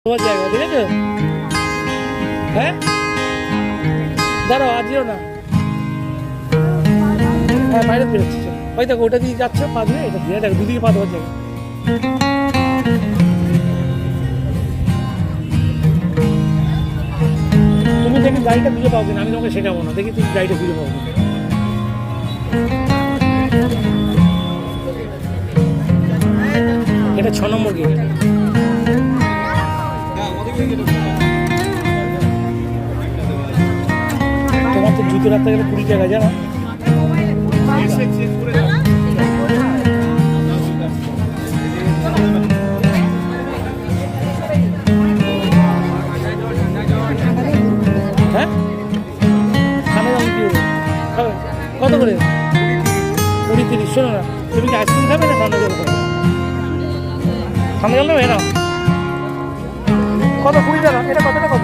তোমার জায়গা ঠিক আছে। হ্যাঁ দাঁড়াও আজিও না। হ্যাঁ বাইরে বেরোচ্ছে ওই দেখো ওটা দিয়ে যাচ্ছে পা দিয়ে এটা দিয়ে দেখো দুদিকে পা দেওয়ার জায়গা। তুমি দেখি গাড়িটা খুঁজে পাও কিনা, আমি তোমাকে শেখাবো না, দেখি তুমি গাড়িটা খুঁজে পাও কিনা। এটা 6 নম্বর গেট। তোমার তো জুতো রাখতে গেলে 20 টাকা জানো। হ্যাঁ খানা দাম কি খাবে কত করে? 20-30। শোনো না, তুমি কি আইসক্রিম খাবে না ঠান্ডা জল খাবে? ঠান্ডা জল নেবে না কত? 20 টাকা। এটা কত টাকা?